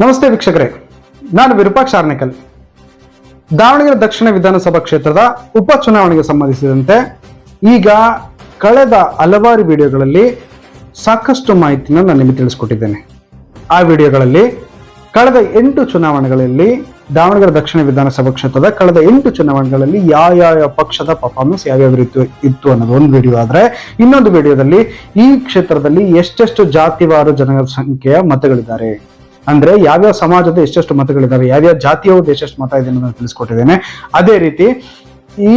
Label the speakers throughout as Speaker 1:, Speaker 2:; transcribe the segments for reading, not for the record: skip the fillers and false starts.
Speaker 1: ನಮಸ್ತೆ ವೀಕ್ಷಕರೇ, ನಾನು ವಿರೂಪಾಕ್ಷ ಆರ್ನೇಕಲ್. ದಾವಣಗೆರೆ ದಕ್ಷಿಣ ವಿಧಾನಸಭಾ ಕ್ಷೇತ್ರದ ಉಪಚುನಾವಣೆಗೆ ಸಂಬಂಧಿಸಿದಂತೆ ಈಗ ಕಳೆದ ಹಲವಾರು ವಿಡಿಯೋಗಳಲ್ಲಿ ಸಾಕಷ್ಟು ಮಾಹಿತಿನ ನಾನು ನಿಮಗೆ ತಿಳಿಸ್ಕೊಟ್ಟಿದ್ದೇನೆ. ಆ ವಿಡಿಯೋಗಳಲ್ಲಿ ಕಳೆದ 8 ಚುನಾವಣೆಗಳಲ್ಲಿ ದಾವಣಗೆರೆ ದಕ್ಷಿಣ ವಿಧಾನಸಭಾ ಕ್ಷೇತ್ರದ ಕಳೆದ 8 ಚುನಾವಣೆಗಳಲ್ಲಿ ಯಾವ ಪಕ್ಷದ ಪರ್ಫಾರ್ಮೆನ್ಸ್ ಯಾವ್ಯಾವ ರೀತಿ ಇತ್ತು ಅನ್ನೋದು ಒಂದು ವಿಡಿಯೋ ಆದ್ರೆ, ಇನ್ನೊಂದು ವಿಡಿಯೋದಲ್ಲಿ ಈ ಕ್ಷೇತ್ರದಲ್ಲಿ ಎಷ್ಟೆಷ್ಟು ಜಾತಿವಾರು ಜನಸಂಖ್ಯೆಯ ಮತಗಳಿದ್ದಾರೆ, ಅಂದ್ರೆ ಯಾವ್ಯಾವ ಸಮಾಜದ ಎಷ್ಟೆಷ್ಟು ಮತಗಳಿದ್ದಾವೆ, ಯಾವ್ಯಾವ ಜಾತಿಯವ್ರದ್ದು ಎಷ್ಟೆಷ್ಟು ಮತ ಇದೆ ಅನ್ನೋದನ್ನು ತಿಳಿಸ್ಕೊಟ್ಟಿದ್ದೇನೆ. ಅದೇ ರೀತಿ ಈ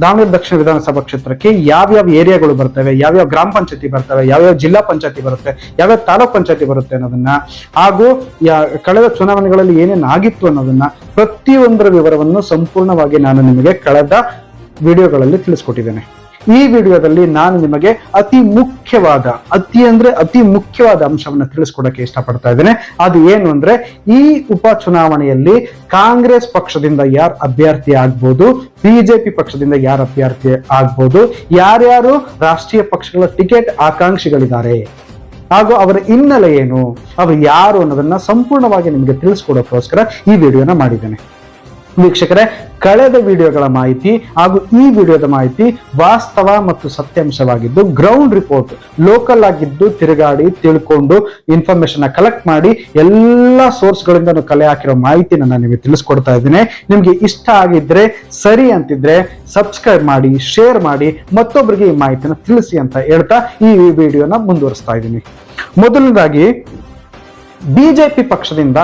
Speaker 1: ದಾವಣಗೆರೆ ದಕ್ಷಿಣ ವಿಧಾನಸಭಾ ಕ್ಷೇತ್ರಕ್ಕೆ ಯಾವ್ಯಾವ ಏರಿಯಾಗಳು ಬರ್ತವೆ, ಯಾವ್ಯಾವ ಗ್ರಾಮ ಪಂಚಾಯತಿ ಬರ್ತವೆ, ಯಾವ್ಯಾವ ಜಿಲ್ಲಾ ಪಂಚಾಯತಿ ಬರುತ್ತೆ, ಯಾವ್ಯಾವ ತಾಲೂಕ್ ಪಂಚಾಯತಿ ಬರುತ್ತೆ ಅನ್ನೋದನ್ನ, ಹಾಗೂ ಕಳೆದ ಚುನಾವಣೆಗಳಲ್ಲಿ ಏನೇನು ಆಗಿತ್ತು ಅನ್ನೋದನ್ನ ಪ್ರತಿಯೊಂದರ ವಿವರವನ್ನು ಸಂಪೂರ್ಣವಾಗಿ ನಾನು ನಿಮಗೆ ಕಳೆದ ವಿಡಿಯೋಗಳಲ್ಲಿ ತಿಳಿಸ್ಕೊಟ್ಟಿದ್ದೇನೆ. ಈ ವಿಡಿಯೋದಲ್ಲಿ ನಾನು ನಿಮಗೆ ಅತಿ ಮುಖ್ಯವಾದ ಅಂಶವನ್ನು ತಿಳಿಸ್ಕೊಡಕ್ಕೆ ಇಷ್ಟಪಡ್ತಾ ಇದ್ದೇನೆ. ಅದು ಏನು ಅಂದ್ರೆ, ಈ ಉಪಚುನಾವಣೆಯಲ್ಲಿ ಕಾಂಗ್ರೆಸ್ ಪಕ್ಷದಿಂದ ಯಾರು ಅಭ್ಯರ್ಥಿ ಆಗ್ಬೋದು, ಬಿಜೆಪಿ ಪಕ್ಷದಿಂದ ಯಾರು ಅಭ್ಯರ್ಥಿ ಆಗ್ಬೋದು, ಯಾರ್ಯಾರು ರಾಷ್ಟ್ರೀಯ ಪಕ್ಷಗಳ ಟಿಕೆಟ್ ಆಕಾಂಕ್ಷಿಗಳಿದ್ದಾರೆ, ಹಾಗೂ ಅವರ ಹಿನ್ನೆಲೆ ಏನು, ಅವರು ಯಾರು ಅನ್ನೋದನ್ನ ಸಂಪೂರ್ಣವಾಗಿ ನಿಮಗೆ ತಿಳಿಸ್ಕೊಡೋಕ್ಕೋಸ್ಕರ ಈ ವಿಡಿಯೋನ ಮಾಡಿದ್ದೇನೆ. ವೀಕ್ಷಕರೇ, ಕಳೆದ ವಿಡಿಯೋಗಳ ಮಾಹಿತಿ ಹಾಗೂ ಈ ವಿಡಿಯೋದ ಮಾಹಿತಿ ವಾಸ್ತವ ಮತ್ತು ಸತ್ಯಾಂಶವಾಗಿದ್ದು, ಗ್ರೌಂಡ್ ರಿಪೋರ್ಟ್, ಲೋಕಲ್ ಆಗಿದ್ದು ತಿರುಗಾಡಿ ತಿಳ್ಕೊಂಡು ಇನ್ಫಾರ್ಮೇಶನ್ ಕಲೆಕ್ಟ್ ಮಾಡಿ ಎಲ್ಲ ಸೋರ್ಸ್ಗಳಿಂದ ಕಲೆ ಹಾಕಿರೋ ಮಾಹಿತಿನ ನಾನು ನಿಮಗೆ ತಿಳಿಸ್ಕೊಡ್ತಾ ಇದ್ದೀನಿ. ನಿಮ್ಗೆ ಇಷ್ಟ ಆಗಿದ್ರೆ, ಸರಿ ಅಂತಿದ್ರೆ ಸಬ್ಸ್ಕ್ರೈಬ್ ಮಾಡಿ, ಶೇರ್ ಮಾಡಿ, ಮತ್ತೊಬ್ಬರಿಗೆ ಈ ಮಾಹಿತಿನ ತಿಳಿಸಿ ಅಂತ ಹೇಳ್ತಾ ಈ ವಿಡಿಯೋನ ಮುಂದುವರಿಸ್ತಾ ಇದ್ದೀನಿ. ಮೊದಲನೇದಾಗಿ ಬಿಜೆಪಿ ಪಕ್ಷದಿಂದ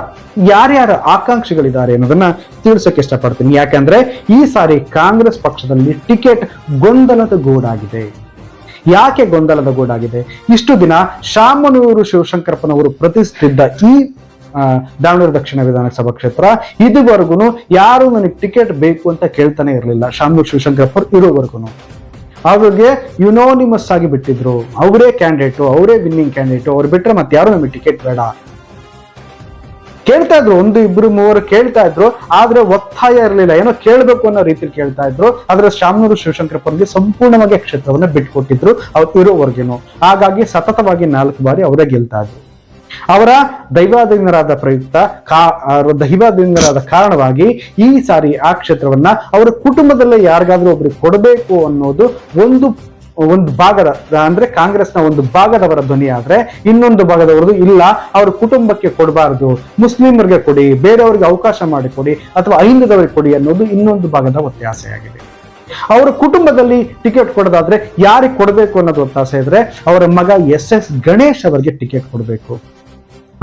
Speaker 1: ಯಾರ್ಯಾರ ಆಕಾಂಕ್ಷಿಗಳಿದ್ದಾರೆ ಅನ್ನೋದನ್ನ ತಿಳಿಸೋಕೆ ಇಷ್ಟಪಡ್ತೀನಿ. ಯಾಕಂದ್ರೆ ಈ ಸಾರಿ ಕಾಂಗ್ರೆಸ್ ಪಕ್ಷದಲ್ಲಿ ಟಿಕೆಟ್ ಗೊಂದಲದ ಗೂಡಾಗಿದೆ. ಯಾಕೆ ಗೊಂದಲದ ಗೂಡಾಗಿದೆ? ಇಷ್ಟು ದಿನ ಶಾಮನೂರು ಶಿವಶಂಕರಪ್ಪನವರು ಪ್ರತಿಷ್ಠಿಸಿದ್ದ ಈ ದಾವಣಗೆರೆ ದಕ್ಷಿಣ ವಿಧಾನಸಭಾ ಕ್ಷೇತ್ರ ಇದುವರೆಗೂ ಯಾರು ನನಗೆ ಟಿಕೆಟ್ ಬೇಕು ಅಂತ ಕೇಳ್ತಾನೆ ಇರಲಿಲ್ಲ. ಶಾಮನೂರು ಶಿವಶಂಕರಪ್ಪ ಇರೋವರೆಗೂ ಅವ್ರಿಗೆ ಯುನಾನಿಮಸ್ ಆಗಿ ಬಿಟ್ಟಿದ್ರು. ಅವರೇ ಕ್ಯಾಂಡಿಡೇಟು, ಅವರೇ ವಿನ್ನಿಂಗ್ ಕ್ಯಾಂಡಿಡೇಟು, ಅವ್ರು ಬಿಟ್ರೆ ಮತ್ತೆ ಯಾರು ನಮಗೆ ಟಿಕೆಟ್ ಬೇಡ ಕೇಳ್ತಾ ಇದ್ರು. 1, 2, 3 ಕೇಳ್ತಾ ಇದ್ರು, ಆದ್ರೆ ಒತ್ತಾಯ ಇರಲಿಲ್ಲ. ಏನೋ ಕೇಳ್ಬೇಕು ಅನ್ನೋ ರೀತಿಯಲ್ಲಿ ಕೇಳ್ತಾ ಇದ್ರು. ಆದ್ರೆ ಶಾಮನೂರು ಶಿವಶಂಕರಪ್ಪನಿಗೆ ಸಂಪೂರ್ಣವಾಗಿ ಕ್ಷೇತ್ರವನ್ನ ಬಿಟ್ಕೊಟ್ಟಿದ್ರು ಅವ್ರು ಇರೋವರೆಗೂ. ಹಾಗಾಗಿ ಸತತವಾಗಿ 4 ಬಾರಿ ಅವರೇ ಗೆಲ್ತಾ ಇದ್ರು. ಅವರ ದೈವಾಧೀನರಾದ ಕಾರಣವಾಗಿ ಈ ಸಾರಿ ಆ ಕ್ಷೇತ್ರವನ್ನ ಅವರ ಕುಟುಂಬದಲ್ಲೇ ಯಾರಿಗಾದ್ರೂ ಒಬ್ರಿಗೆ ಕೊಡಬೇಕು ಅನ್ನೋದು ಒಂದು ಭಾಗದ, ಅಂದ್ರೆ ಕಾಂಗ್ರೆಸ್ನ ಒಂದು ಭಾಗದವರ ಧ್ವನಿ ಆದ್ರೆ, ಇನ್ನೊಂದು ಭಾಗದವರದು ಇಲ್ಲ, ಅವ್ರ ಕುಟುಂಬಕ್ಕೆ ಕೊಡಬಾರದು, ಮುಸ್ಲಿಮರಿಗೆ ಕೊಡಿ, ಬೇರೆಯವ್ರಿಗೆ ಅವಕಾಶ ಮಾಡಿಕೊಡಿ, ಅಥವಾ ಹೈಂದವರಿಗೆ ಕೊಡಿ ಅನ್ನೋದು ಇನ್ನೊಂದು ಭಾಗದ ಒತ್ತಾಸೆಯಾಗಿದೆ. ಅವರ ಕುಟುಂಬದಲ್ಲಿ ಟಿಕೆಟ್ ಕೊಡೋದಾದ್ರೆ ಯಾರಿಗೆ ಕೊಡಬೇಕು ಅನ್ನೋದು ಒತ್ತಾಸೆ ಇದ್ರೆ, ಅವರ ಮಗ SS ಗಣೇಶ್ ಅವರಿಗೆ ಟಿಕೆಟ್ ಕೊಡಬೇಕು.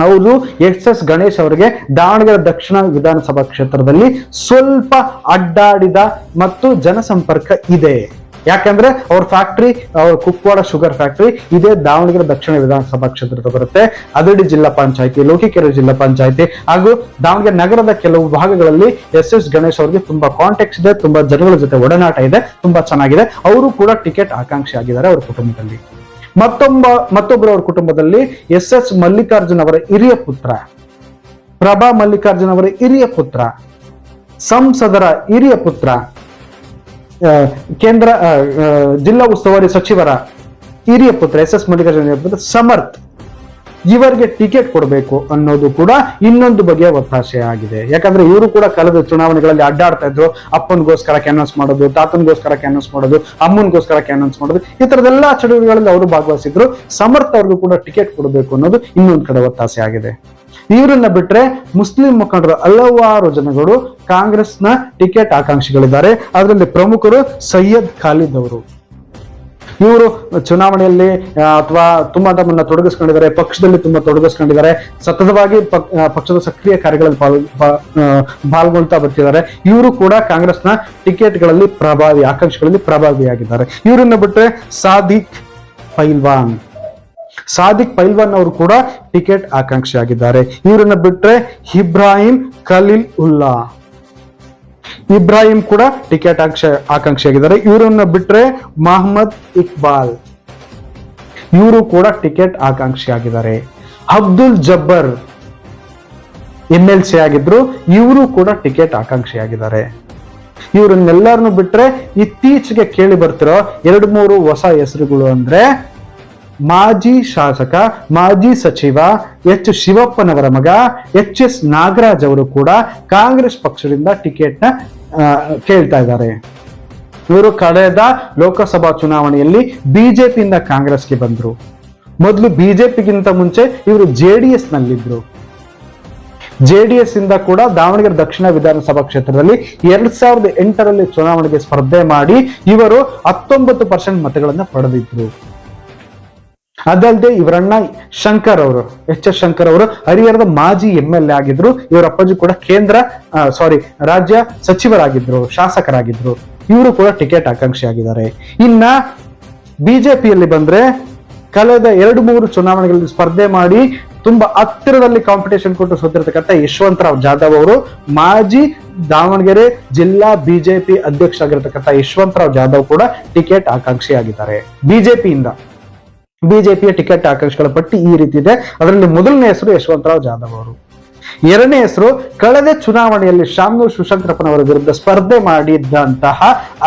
Speaker 1: ಅವರು SS ಗಣೇಶ್ ಅವರಿಗೆ ದಾವಣಗೆರೆ ದಕ್ಷಿಣ ವಿಧಾನಸಭಾ ಕ್ಷೇತ್ರದಲ್ಲಿ ಸ್ವಲ್ಪ ಅಡ್ಡಾಡಿದ ಮತ್ತು ಜನಸಂಪರ್ಕ ಇದೆ. ಯಾಕಂದ್ರೆ ಅವ್ರ ಫ್ಯಾಕ್ಟ್ರಿ, ಅವ್ರ ಕುಕ್ವಾಡ ಶುಗರ್ ಫ್ಯಾಕ್ಟ್ರಿ ಇದೇ ದಾವಣಗೆರೆ ದಕ್ಷಿಣ ವಿಧಾನಸಭಾ ಕ್ಷೇತ್ರದ ಬರುತ್ತೆ. ಅದಡಿ ಜಿಲ್ಲಾ ಪಂಚಾಯತಿ, ಲೋಕಿಕೆರೆ ಜಿಲ್ಲಾ ಪಂಚಾಯತಿ ಹಾಗೂ ದಾವಣಗೆರೆ ನಗರದ ಕೆಲವು ಭಾಗಗಳಲ್ಲಿ SS ಗಣೇಶ್ ಅವರಿಗೆ ತುಂಬಾ ಕಾಂಟ್ಯಾಕ್ಟ್ಸ್ ಇದೆ, ತುಂಬಾ ಜನಗಳ ಜೊತೆ ಒಡನಾಟ ಇದೆ, ತುಂಬಾ ಚೆನ್ನಾಗಿದೆ. ಅವರು ಕೂಡ ಟಿಕೆಟ್ ಆಕಾಂಕ್ಷಿ ಆಗಿದ್ದಾರೆ ಅವ್ರ ಕುಟುಂಬದಲ್ಲಿ. ಮತ್ತೊಬ್ಬರು ಅವ್ರ ಕುಟುಂಬದಲ್ಲಿ SS ಮಲ್ಲಿಕಾರ್ಜುನ್ ಅವರ ಹಿರಿಯ ಪುತ್ರ, ಪ್ರಭಾ ಮಲ್ಲಿಕಾರ್ಜುನ್ ಅವರ ಹಿರಿಯ ಪುತ್ರ, ಸಂಸದರ ಹಿರಿಯ ಪುತ್ರ, ಕೇಂದ್ರ ಜಿಲ್ಲಾ ಉಸ್ತುವಾರಿ ಸಚಿವರ ಹಿರಿಯ ಪುತ್ರ SS ಮಲ್ಲಿಕಾರ್ಜುನ ಸಮರ್ಥ್, ಇವರಿಗೆ ಟಿಕೆಟ್ ಕೊಡಬೇಕು ಅನ್ನೋದು ಕೂಡ ಇನ್ನೊಂದು ಬಗೆಯ ಒತ್ತಾಸೆ ಆಗಿದೆ. ಯಾಕಂದ್ರೆ ಇವರು ಕೂಡ ಕಳೆದ ಚುನಾವಣೆಗಳಲ್ಲಿ ಅಡ್ಡಾಡ್ತಾ ಇದ್ರು. ಅಪ್ಪನಿಗೋಸ್ಕರ ಕ್ಯಾನ್ವಾಸ್ ಮಾಡೋದು, ತಾತನಿಗೋಸ್ಕರ ಕ್ಯಾನ್ವಾಸ್ ಮಾಡೋದು, ಅಮ್ಮನಿಗೋಸ್ಕರ ಕ್ಯಾನ್ವಾಸ್ ಮಾಡೋದು, ಈ ತರದೆಲ್ಲಾ ಚಟುವಟಿಕೆಗಳಲ್ಲಿ ಅವರು ಭಾಗವಹಿಸಿದ್ರು. ಸಮರ್ಥ್ ಅವ್ರಿಗೂ ಕೂಡ ಟಿಕೆಟ್ ಕೊಡಬೇಕು ಅನ್ನೋದು ಇನ್ನೊಂದು ಕಡೆ ಒತ್ತಾಸೆ ಆಗಿದೆ. ಇವರನ್ನ ಬಿಟ್ರೆ ಮುಸ್ಲಿಂ ಮುಖಂಡರು ಹಲವಾರು ಜನಗಳು ಕಾಂಗ್ರೆಸ್ನ ಟಿಕೆಟ್ ಆಕಾಂಕ್ಷಿಗಳಿದ್ದಾರೆ. ಅದರಲ್ಲಿ ಪ್ರಮುಖರು ಸೈಯದ್ ಖಾಲಿದ್ ಅವರು. ಇವರು ಚುನಾವಣೆಯಲ್ಲಿ ಅಥವಾ ತುಂಬಾ ತಮ್ಮನ್ನ ತೊಡಗಿಸ್ಕೊಂಡಿದ್ದಾರೆ, ಪಕ್ಷದಲ್ಲಿ ತುಂಬಾ ತೊಡಗಿಸ್ಕೊಂಡಿದ್ದಾರೆ, ಸತತವಾಗಿ ಪಕ್ಷದ ಸಕ್ರಿಯ ಕಾರ್ಯಗಳಲ್ಲಿ ಪಾಲ್ಗೊಳ್ತಾ ಬರ್ತಿದ್ದಾರೆ. ಇವರು ಕೂಡ ಕಾಂಗ್ರೆಸ್ನ ಟಿಕೆಟ್ಗಳಲ್ಲಿ ಆಕಾಂಕ್ಷಿಗಳಲ್ಲಿ ಪ್ರಭಾವಿಯಾಗಿದ್ದಾರೆ. ಇವರನ್ನ ಬಿಟ್ರೆ ಸಾದಿಕ್ ಪೈಲ್ವಾನ್ ಅವರು ಕೂಡ ಟಿಕೆಟ್ ಆಕಾಂಕ್ಷಿ ಆಗಿದ್ದಾರೆ. ಇವರನ್ನ ಬಿಟ್ರೆ ಇಬ್ರಾಹಿಂ ಖಲೀಲುಲ್ಲಾ ಕೂಡ ಟಿಕೆಟ್ ಆಕಾಂಕ್ಷಿ ಆಗಿದ್ದಾರೆ. ಇವರನ್ನ ಬಿಟ್ರೆ ಮಹಮ್ಮದ್ ಇಕ್ಬಾಲ್, ಇವರು ಕೂಡ ಟಿಕೆಟ್ ಆಕಾಂಕ್ಷಿ ಆಗಿದ್ದಾರೆ. ಅಬ್ದುಲ್ ಜಬ್ಬರ್ MLC ಆಗಿದ್ರು, ಇವರು ಕೂಡ ಟಿಕೆಟ್ ಆಕಾಂಕ್ಷಿ ಆಗಿದ್ದಾರೆ. ಇವರನ್ನೆಲ್ಲರನ್ನು ಬಿಟ್ರೆ ಇತ್ತೀಚೆಗೆ ಕೇಳಿ ಬರ್ತಿರೋ 2-3 ಹೊಸ ಹೆಸರುಗಳು ಅಂದ್ರೆ ಮಾಜಿ ಶಾಸಕ, ಮಾಜಿ ಸಚಿವ ಎಚ್ ಶಿವಪ್ಪನವರ ಮಗ HS ನಾಗರಾಜ್ ಅವರು ಕೂಡ ಕಾಂಗ್ರೆಸ್ ಪಕ್ಷದಿಂದ ಟಿಕೆಟ್ ನ ಕೇಳ್ತಾ ಇದ್ದಾರೆ. ಇವರು ಕಳೆದ ಲೋಕಸಭಾ ಚುನಾವಣೆಯಲ್ಲಿ ಬಿಜೆಪಿಯಿಂದ ಕಾಂಗ್ರೆಸ್ಗೆ ಬಂದ್ರು. ಮೊದಲು ಬಿಜೆಪಿಗಿಂತ ಮುಂಚೆ ಇವರು JDS ನಲ್ಲಿದ್ರು. JDS ಇಂದ ಕೂಡ ದಾವಣಗೆರೆ ದಕ್ಷಿಣ ವಿಧಾನಸಭಾ ಕ್ಷೇತ್ರದಲ್ಲಿ 2008ರಲ್ಲಿ ಚುನಾವಣೆಗೆ ಸ್ಪರ್ಧೆ ಮಾಡಿ ಇವರು 19% ಮತಗಳನ್ನ ಪಡೆದಿದ್ರು. ಅದಲ್ಲದೆ ಇವರಣ್ಣ ಶಂಕರ್ ಅವರು, HS ಶಂಕರ್ ಅವರು ಹರಿಹರದ ಮಾಜಿ MLA ಆಗಿದ್ರು. ಇವರ ಅಪ್ಪಾಜಿ ಕೂಡ ರಾಜ್ಯ ಸಚಿವರಾಗಿದ್ರು, ಶಾಸಕರಾಗಿದ್ರು. ಇವರು ಕೂಡ ಟಿಕೆಟ್ ಆಕಾಂಕ್ಷಿ ಆಗಿದ್ದಾರೆ. ಇನ್ನ ಬಿಜೆಪಿಯಲ್ಲಿ ಬಂದ್ರೆ ಕಳೆದ 2-3 ಚುನಾವಣೆಗಳಲ್ಲಿ ಸ್ಪರ್ಧೆ ಮಾಡಿ ತುಂಬಾ ಹತ್ತಿರದಲ್ಲಿ ಕಾಂಪಿಟೇಷನ್ ಕೊಟ್ಟು ಸೋತಿರ್ತಕ್ಕಂಥ ಯಶವಂತರಾವ್ ಜಾಧವ್ ಅವರು, ಮಾಜಿ ದಾವಣಗೆರೆ ಜಿಲ್ಲಾ ಬಿಜೆಪಿ ಅಧ್ಯಕ್ಷ ಆಗಿರತಕ್ಕಂಥ ಯಶವಂತರಾವ್ ಜಾಧವ್ ಕೂಡ ಟಿಕೆಟ್ ಆಕಾಂಕ್ಷಿ ಆಗಿದ್ದಾರೆ. ಬಿಜೆಪಿಯ ಟಿಕೆಟ್ ಆಕಾಂಕ್ಷಿಗಳ ಪಟ್ಟಿ ಈ ರೀತಿ ಇದೆ. ಅದರಲ್ಲಿ ಮೊದಲನೇ ಹೆಸರು ಯಶವಂತರಾವ್ ಜಾಧವ್ ಅವರು. ಎರಡನೇ ಹೆಸರು ಕಳೆದ ಚುನಾವಣೆಯಲ್ಲಿ ಶಾಮನೂರು ಶಿವಶಂಕರಪ್ಪನವರ ವಿರುದ್ಧ ಸ್ಪರ್ಧೆ ಮಾಡಿದ್ದಂತಹ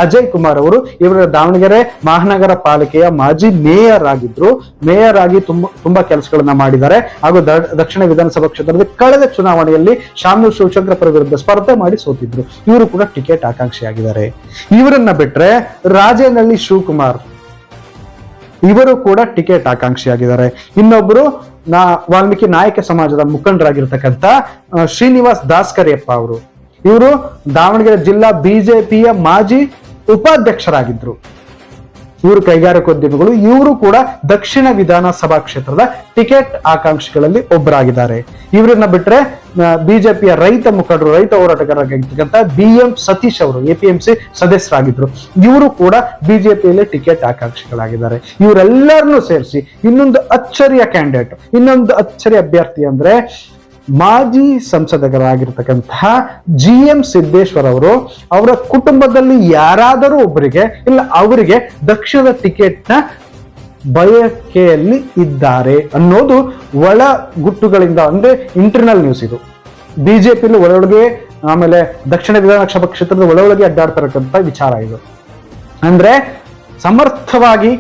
Speaker 1: ಅಜಯ್ ಕುಮಾರ್ ಅವರು. ಇವರು ದಾವಣಗೆರೆ ಮಹಾನಗರ ಪಾಲಿಕೆಯ ಮಾಜಿ ಮೇಯರ್ ಆಗಿದ್ರು. ಮೇಯರ್ ಆಗಿ ತುಂಬಾ ಕೆಲಸಗಳನ್ನ ಮಾಡಿದ್ದಾರೆ. ಹಾಗೂ ದಕ್ಷಿಣ ವಿಧಾನಸಭಾ ಕ್ಷೇತ್ರದಲ್ಲಿ ಕಳೆದ ಚುನಾವಣೆಯಲ್ಲಿ ಶಾಮನೂರು ಶಿವಶಂಕರಪ್ಪರ ವಿರುದ್ಧ ಸ್ಪರ್ಧೆ ಮಾಡಿ ಸೋತಿದ್ರು. ಇವರು ಕೂಡ ಟಿಕೆಟ್ ಆಕಾಂಕ್ಷಿಯಾಗಿದ್ದಾರೆ. ಇವರನ್ನ ಬಿಟ್ರೆ ರಾಜೇನಹಳ್ಳಿ ಶಿವಕುಮಾರ್ ಇವರು ಕೂಡ ಟಿಕೆಟ್ ಆಕಾಂಕ್ಷಿಯಾಗಿದ್ದಾರೆ. ಇನ್ನೊಬ್ಬರು ವಾಲ್ಮೀಕಿ ನಾಯಕ ಸಮಾಜದ ಮುಖಂಡರಾಗಿರ್ತಕ್ಕಂಥ ಶ್ರೀನಿವಾಸ್ ದಾಸ್ಕರಿಯಪ್ಪ ಅವರು. ಇವರು ದಾವಣಗೆರೆ ಜಿಲ್ಲಾ ಬಿಜೆಪಿಯ ಮಾಜಿ ಉಪಾಧ್ಯಕ್ಷರಾಗಿದ್ರು. ಇವರು ಕೈಗಾರಿಕೋದ್ಯಮಿಗಳು. ಇವರು ಕೂಡ ದಕ್ಷಿಣ ವಿಧಾನಸಭಾ ಕ್ಷೇತ್ರದ ಟಿಕೆಟ್ ಆಕಾಂಕ್ಷಿಗಳಲ್ಲಿ ಒಬ್ಬರಾಗಿದ್ದಾರೆ. ಇವರನ್ನ ಬಿಟ್ರೆ ಬಿಜೆಪಿಯ ರೈತ ಮುಖಂಡರು, ರೈತ ಹೋರಾಟಗಾರರಾಗಿರ್ತಕ್ಕಂಥ BM ಸತೀಶ್ ಅವರು APMC ಸದಸ್ಯರಾಗಿದ್ರು. ಇವರು ಕೂಡ ಬಿಜೆಪಿಯಲ್ಲಿ ಟಿಕೆಟ್ ಆಕಾಂಕ್ಷಿಗಳಾಗಿದ್ದಾರೆ. ಇವರೆಲ್ಲರನ್ನೂ ಸೇರಿಸಿ ಇನ್ನೊಂದು ಅಚ್ಚರಿಯ ಕ್ಯಾಂಡಿಡೇಟ್, ಇನ್ನೊಂದು ಅಚ್ಚರಿಯ ಅಭ್ಯರ್ಥಿ ಅಂದ್ರೆ ಮಾಜಿ ಸಂಸದರಾಗಿರ್ತಕ್ಕಂತಹ GM ಸಿದ್ದೇಶ್ವರ್ ಅವರು. ಅವರ ಕುಟುಂಬದಲ್ಲಿ ಯಾರಾದರೂ ಒಬ್ಬರಿಗೆ ಇಲ್ಲ ಅವರಿಗೆ ದಕ್ಷಿಣದ ಟಿಕೆಟ್ ನ ಬಯಕೆಯಲ್ಲಿ ಇದ್ದಾರೆ ಅನ್ನೋದು ಒಳ ಗುಟ್ಟುಗಳಿಂದ, ಅಂದ್ರೆ ಇಂಟರ್ನಲ್ ನ್ಯೂಸ್ ಇದು. ಬಿಜೆಪಿಯಲ್ಲಿ ಒಳಗೆ, ಆಮೇಲೆ ದಕ್ಷಿಣ ವಿಧಾನಸಭಾ ಕ್ಷೇತ್ರದ ಒಳಗೆ ಅಡ್ಡಾಡ್ತಿರತಕ್ಕಂಥ ವಿಚಾರ ಇದು. ಅಂದ್ರೆ ಸಮರ್ಥವಾಗಿ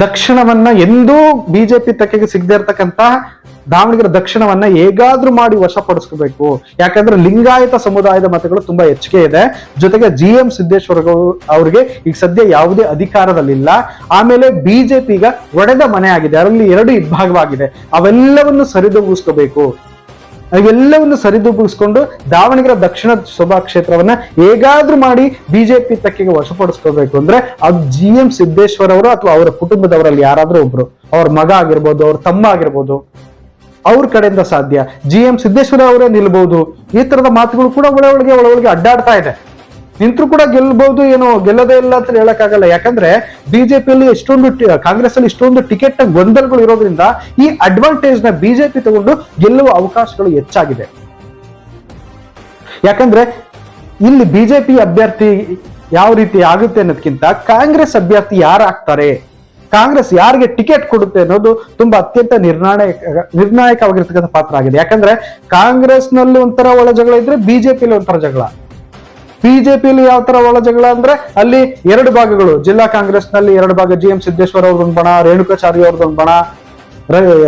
Speaker 1: ದಕ್ಷಿಣವನ್ನ ಎಂದೂ ಬಿಜೆಪಿ ತೆಕ್ಕೆಗೆ ಸಿಗದೆ ಇರತಕ್ಕಂತ ದಾವಣಗೆರೆ ದಕ್ಷಿಣವನ್ನ ಹೇಗಾದ್ರೂ ಮಾಡಿ ವಶಪಡಿಸ್ಕೋಬೇಕು. ಯಾಕಂದ್ರೆ ಲಿಂಗಾಯತ ಸಮುದಾಯದ ಮತಗಳು ತುಂಬಾ ಹೆಚ್ಚಿಗೆ ಇದೆ. ಜೊತೆಗೆ GM ಸಿದ್ದೇಶ್ವರ ಅವ್ರಿಗೆ ಈಗ ಸದ್ಯ ಯಾವುದೇ ಅಧಿಕಾರದಲ್ಲಿಲ್ಲ. ಆಮೇಲೆ ಬಿಜೆಪಿ ಈಗ ಒಡೆದ ಮನೆ ಆಗಿದೆ, ಅದರಲ್ಲಿ 2 ವಿಭಾಗವಾಗಿದೆ. ಅವೆಲ್ಲವನ್ನು ಸರಿದೂಗಿಸ್ಕೋಬೇಕು. ಇವೆಲ್ಲವನ್ನು ಸರಿದೂಗಿಸ್ಕೊಂಡು ದಾವಣಗೆರೆ ದಕ್ಷಿಣ ಸಭಾ ಕ್ಷೇತ್ರವನ್ನ ಹೇಗಾದ್ರೂ ಮಾಡಿ ಬಿಜೆಪಿ ತೆಕ್ಕೆಗೆ ವಶಪಡಿಸ್ಕೋಬೇಕು ಅಂದ್ರೆ ಅದು GM ಸಿದ್ದೇಶ್ವರ್ ಅವರು ಅಥವಾ ಅವರ ಕುಟುಂಬದವರಲ್ಲಿ ಯಾರಾದ್ರೂ ಒಬ್ರು, ಅವ್ರ ಮಗ ಆಗಿರ್ಬೋದು, ಅವ್ರ ತಮ್ಮ ಆಗಿರ್ಬೋದು, ಅವ್ರ ಕಡೆಯಿಂದ ಸಾಧ್ಯ. GM ಸಿದ್ದೇಶ್ವರ ಅವರೇ ನಿಲ್ಬಹುದು. ಈ ತರದ ಮಾತುಗಳು ಕೂಡ ಒಳಗೆ ಅಡ್ಡಾಡ್ತಾ ಇದೆ. ನಿಂತರೂ ಕೂಡ ಗೆಲ್ಬಹುದು, ಏನೋ ಗೆಲ್ಲದೇ ಇಲ್ಲ ಅಂತ ಹೇಳಕ್ಕಾಗಲ್ಲ. ಯಾಕಂದ್ರೆ ಬಿಜೆಪಿಯಲ್ಲಿ ಕಾಂಗ್ರೆಸ್ ಅಲ್ಲಿ ಇಷ್ಟೊಂದು ಟಿಕೆಟ್ ಗೊಂದಲಗಳು ಇರೋದ್ರಿಂದ ಈ ಅಡ್ವಾಂಟೇಜ್ ನ ಬಿಜೆಪಿ ತಗೊಂಡು ಗೆಲ್ಲುವ ಅವಕಾಶಗಳು ಹೆಚ್ಚಾಗಿದೆ. ಯಾಕಂದ್ರೆ ಇಲ್ಲಿ ಬಿಜೆಪಿ ಅಭ್ಯರ್ಥಿ ಯಾವ ರೀತಿ ಆಗುತ್ತೆ ಅನ್ನೋದಕ್ಕಿಂತ ಕಾಂಗ್ರೆಸ್ ಅಭ್ಯರ್ಥಿ ಯಾರು ಆಗ್ತಾರೆ, ಕಾಂಗ್ರೆಸ್ ಯಾರಿಗೆ ಟಿಕೆಟ್ ಕೊಡುತ್ತೆ ಅನ್ನೋದು ತುಂಬಾ ಅತ್ಯಂತ ನಿರ್ಣಾಯಕವಾಗಿರ್ತಕ್ಕಂಥ ಪಾತ್ರ ಆಗಿದೆ. ಯಾಕಂದ್ರೆ ಕಾಂಗ್ರೆಸ್ ನಲ್ಲಿ ಒಂಥರ ಒಳ ಜಗಳ ಇದ್ರೆ ಬಿಜೆಪಿಯಲ್ಲಿ ಒಂಥರ ಜಗಳ. ಬಿಜೆಪಿಯಲ್ಲಿ ಯಾವ ತರ ಒಳ ಜಗಳ ಅಂದ್ರೆ ಅಲ್ಲಿ 2 ಭಾಗಗಳು. ಜಿಲ್ಲಾ ಕಾಂಗ್ರೆಸ್ ನಲ್ಲಿ 2 ಭಾಗ, GM ಸಿದ್ದೇಶ್ವರ್ ಅವ್ರದೊಂದು ಬಣ, ರೇಣುಕಾಚಾರ್ಯ ಅವ್ರದೊಂದು ಬಣ,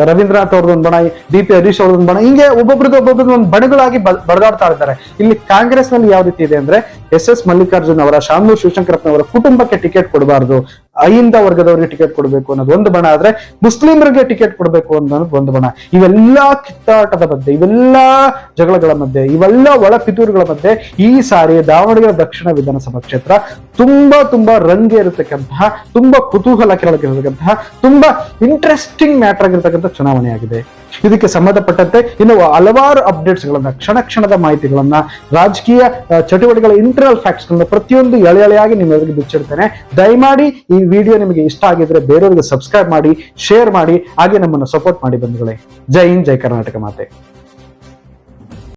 Speaker 1: ರವೀಂದ್ರನಾಥ್ ಅವ್ರದೊಂದು ಬಣ, DP ಹರೀಶ್ ಅವ್ರದೊಂದು ಬಣ, ಹಿಂಗೆ ಒಬ್ಬೊಬ್ರದ್ದು ಒಂದು ಬಣಗಳಾಗಿ ಬಡದಾಡ್ತಾ ಇದ್ದಾರೆ. ಇಲ್ಲಿ ಕಾಂಗ್ರೆಸ್ ನಲ್ಲಿ ಯಾವ ರೀತಿ ಇದೆ ಅಂದ್ರೆ SS ಮಲ್ಲಿಕಾರ್ಜುನ್ ಅವರ, ಶಾಮನೂರು ಶಿವಶಂಕರಪ್ಪನವರ ಕುಟುಂಬಕ್ಕೆ ಟಿಕೆಟ್ ಕೊಡಬಾರ್ದು, ಅಹಿಂದ ವರ್ಗದವರಿಗೆ ಟಿಕೆಟ್ ಕೊಡಬೇಕು ಅನ್ನೋದು ಒಂದು ಬಣ ಆದ್ರೆ, ಮುಸ್ಲಿಮರಿಗೆ ಟಿಕೆಟ್ ಕೊಡಬೇಕು ಅನ್ನೋದು ಒಂದು ಬಣ. ಇವೆಲ್ಲ ಕಿತ್ತಾಟದ ಮಧ್ಯೆ, ಇವೆಲ್ಲ ಜಗಳಗಳ ಮಧ್ಯೆ, ಇವೆಲ್ಲ ಒಳ ಪಿತೂರುಗಳ ಮಧ್ಯೆ ಈ ಸಾರಿ ದಾವಣಗೆರೆ ದಕ್ಷಿಣ ವಿಧಾನಸಭಾ ಕ್ಷೇತ್ರ ತುಂಬಾ ರಂಗೇರಿರ್ತಕ್ಕಂತಹ, ತುಂಬಾ ಕುತೂಹಲ ಕೆಳಗಿರತಕ್ಕಂತಹ, ತುಂಬಾ ಇಂಟ್ರೆಸ್ಟಿಂಗ್ ಮ್ಯಾಟರ್ ಆಗಿರ್ತಕ್ಕಂಥ ಚುನಾವಣೆ ಆಗಿದೆ. ಇದಕ್ಕೆ ಸಂಬಂಧಪಟ್ಟಂತೆ ಇನ್ನು ಹಲವಾರು ಅಪ್ಡೇಟ್ಸ್ ಗಳನ್ನ, ಕ್ಷಣದ ಮಾಹಿತಿಗಳನ್ನ, ರಾಜಕೀಯ ಚಟುವಟಿಕೆಗಳ ಇಂಟರ್ನಲ್ ಫ್ಯಾಕ್ಟ್ಸ್ ಗಳನ್ನ ಪ್ರತಿಯೊಂದು ಎಳೆಯಾಗಿ ನಿಮ್ಮೆಲ್ಲರಿಗೂ ಬಿಚ್ಚಿಡ್ತೇನೆ. ದಯಮಾಡಿ ಈ ವಿಡಿಯೋ ನಿಮಗೆ ಇಷ್ಟ ಆಗಿದ್ರೆ ಬೇರೆಯವರಿಗೆ ಸಬ್ಸ್ಕ್ರೈಬ್ ಮಾಡಿ, ಶೇರ್ ಮಾಡಿ, ಹಾಗೆ ನಮ್ಮನ್ನು ಸಪೋರ್ಟ್ ಮಾಡಿ ಬಂಧುಗಳೇ. ಜೈ ಹಿಂದ್, ಜೈ ಕರ್ನಾಟಕ ಮಾತೆ.